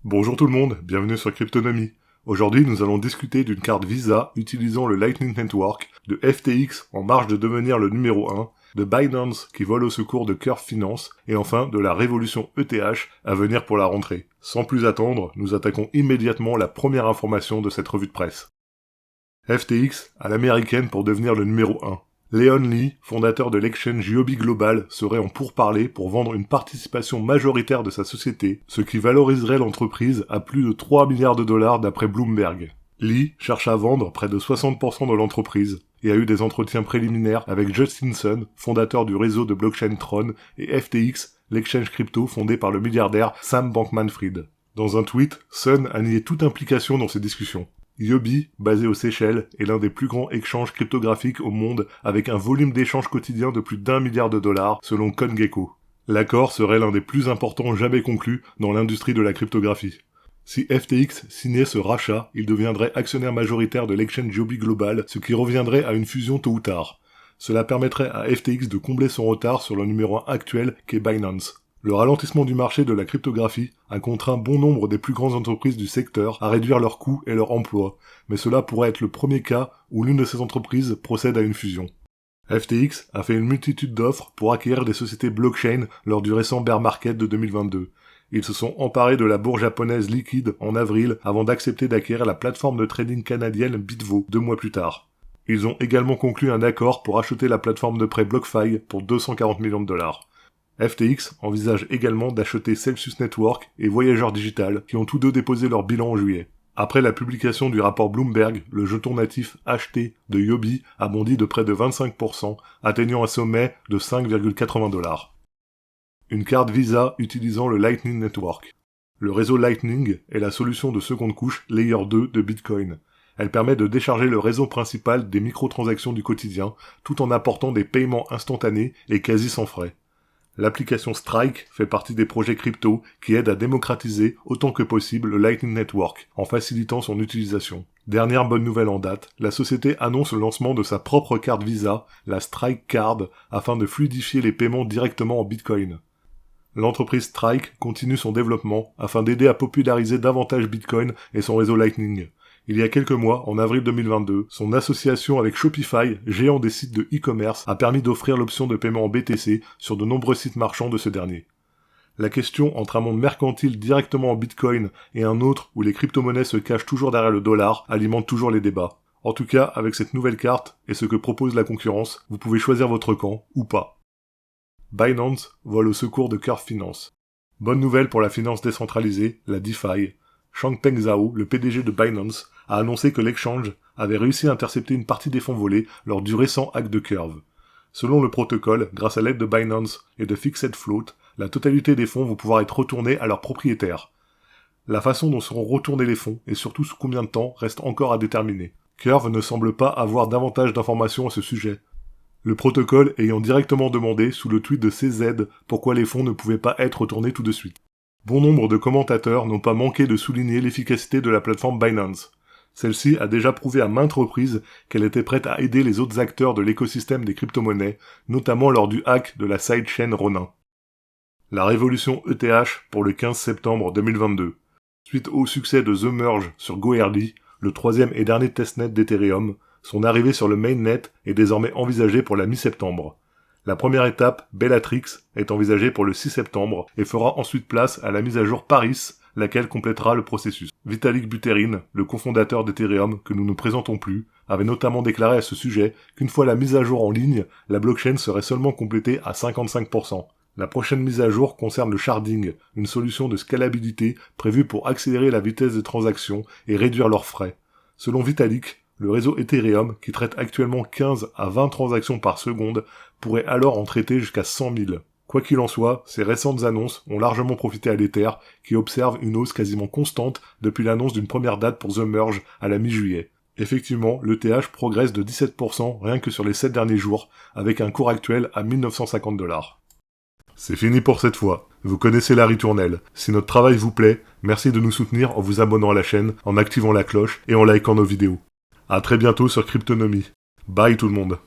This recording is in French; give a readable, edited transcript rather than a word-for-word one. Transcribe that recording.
Bonjour tout le monde, bienvenue sur Cryptonomie. Aujourd'hui, nous allons discuter d'une carte Visa utilisant le Lightning Network, de FTX en marge de devenir le numéro 1, de Binance qui vole au secours de Curve Finance, et enfin de la révolution ETH à venir pour la rentrée. Sans plus attendre, nous attaquons immédiatement la première information de cette revue de presse. FTX à l'américaine pour devenir le numéro 1. Leon Lee, fondateur de l'exchange Huobi Global, serait en pourparlers pour vendre une participation majoritaire de sa société, ce qui valoriserait l'entreprise à plus de 3 milliards de dollars d'après Bloomberg. Lee cherche à vendre près de 60% de l'entreprise et a eu des entretiens préliminaires avec Justin Sun, fondateur du réseau de blockchain Tron, et FTX, l'exchange crypto fondé par le milliardaire Sam Bankman-Fried. Dans un tweet, Sun a nié toute implication dans ces discussions. Huobi, basé aux Seychelles, est l'un des plus grands échanges cryptographiques au monde avec un volume d'échanges quotidien de plus d'1 milliard de dollars selon CoinGecko. L'accord serait l'un des plus importants jamais conclus dans l'industrie de la cryptographie. Si FTX signait ce rachat, il deviendrait actionnaire majoritaire de l'exchange Huobi Global, ce qui reviendrait à une fusion tôt ou tard. Cela permettrait à FTX de combler son retard sur le numéro 1 actuel qu'est Binance. Le ralentissement du marché de la cryptographie a contraint bon nombre des plus grandes entreprises du secteur à réduire leurs coûts et leurs emplois, mais cela pourrait être le premier cas où l'une de ces entreprises procède à une fusion. FTX a fait une multitude d'offres pour acquérir des sociétés blockchain lors du récent bear market de 2022. Ils se sont emparés de la bourse japonaise Liquid en avril avant d'accepter d'acquérir la plateforme de trading canadienne BitVo 2 mois plus tard. Ils ont également conclu un accord pour acheter la plateforme de prêt BlockFi pour 240 millions de dollars. FTX envisage également d'acheter Celsius Network et Voyager Digital, qui ont tous deux déposé leur bilan en juillet. Après la publication du rapport Bloomberg, le jeton natif acheté de Huobi a bondi de près de 25%, atteignant un sommet de 5,80 $. Une carte Visa utilisant le Lightning Network. Le réseau Lightning est la solution de seconde couche Layer 2 de Bitcoin. Elle permet de décharger le réseau principal des microtransactions du quotidien, tout en apportant des paiements instantanés et quasi sans frais. L'application Strike fait partie des projets crypto qui aident à démocratiser autant que possible le Lightning Network, en facilitant son utilisation. Dernière bonne nouvelle en date, la société annonce le lancement de sa propre carte Visa, la Strike Card, afin de fluidifier les paiements directement en Bitcoin. L'entreprise Strike continue son développement afin d'aider à populariser davantage Bitcoin et son réseau Lightning. Il y a quelques mois, en avril 2022, son association avec Shopify, géant des sites de e-commerce, a permis d'offrir l'option de paiement en BTC sur de nombreux sites marchands de ce dernier. La question entre un monde mercantile directement en Bitcoin et un autre où les crypto-monnaies se cachent toujours derrière le dollar alimente toujours les débats. En tout cas, avec cette nouvelle carte et ce que propose la concurrence, vous pouvez choisir votre camp, ou pas. Binance vole au secours de Curve Finance. Bonne nouvelle pour la finance décentralisée, la DeFi. Changpeng Zhao, le PDG de Binance, a annoncé que l'exchange avait réussi à intercepter une partie des fonds volés lors du récent hack de Curve. Selon le protocole, grâce à l'aide de Binance et de Fixed Float, la totalité des fonds vont pouvoir être retournés à leurs propriétaires. La façon dont seront retournés les fonds et surtout sous combien de temps reste encore à déterminer. Curve ne semble pas avoir davantage d'informations à ce sujet. Le protocole ayant directement demandé sous le tweet de CZ pourquoi les fonds ne pouvaient pas être retournés tout de suite. Bon nombre de commentateurs n'ont pas manqué de souligner l'efficacité de la plateforme Binance. Celle-ci a déjà prouvé à maintes reprises qu'elle était prête à aider les autres acteurs de l'écosystème des crypto-monnaies, notamment lors du hack de la sidechain Ronin. La révolution ETH pour le 15 septembre 2022. Suite au succès de The Merge sur Goerli, le troisième et dernier testnet d'Ethereum, son arrivée sur le mainnet est désormais envisagée pour la mi-septembre. La première étape, Bellatrix, est envisagée pour le 6 septembre et fera ensuite place à la mise à jour Paris, laquelle complétera le processus. Vitalik Buterin, le cofondateur d'Ethereum, que nous ne présentons plus, avait notamment déclaré à ce sujet qu'une fois la mise à jour en ligne, la blockchain serait seulement complétée à 55%. La prochaine mise à jour concerne le sharding, une solution de scalabilité prévue pour accélérer la vitesse des transactions et réduire leurs frais. Selon Vitalik, le réseau Ethereum, qui traite actuellement 15 à 20 transactions par seconde, pourrait alors en traiter jusqu'à 100 000. Quoi qu'il en soit, ces récentes annonces ont largement profité à l'Ether, qui observe une hausse quasiment constante depuis l'annonce d'une première date pour The Merge à la mi-juillet. Effectivement, l'ETH progresse de 17% rien que sur les 7 derniers jours, avec un cours actuel à 1950 $. C'est fini pour cette fois. Vous connaissez la ritournelle. Si notre travail vous plaît, merci de nous soutenir en vous abonnant à la chaîne, en activant la cloche et en likant nos vidéos. À très bientôt sur Cryptonomie. Bye tout le monde.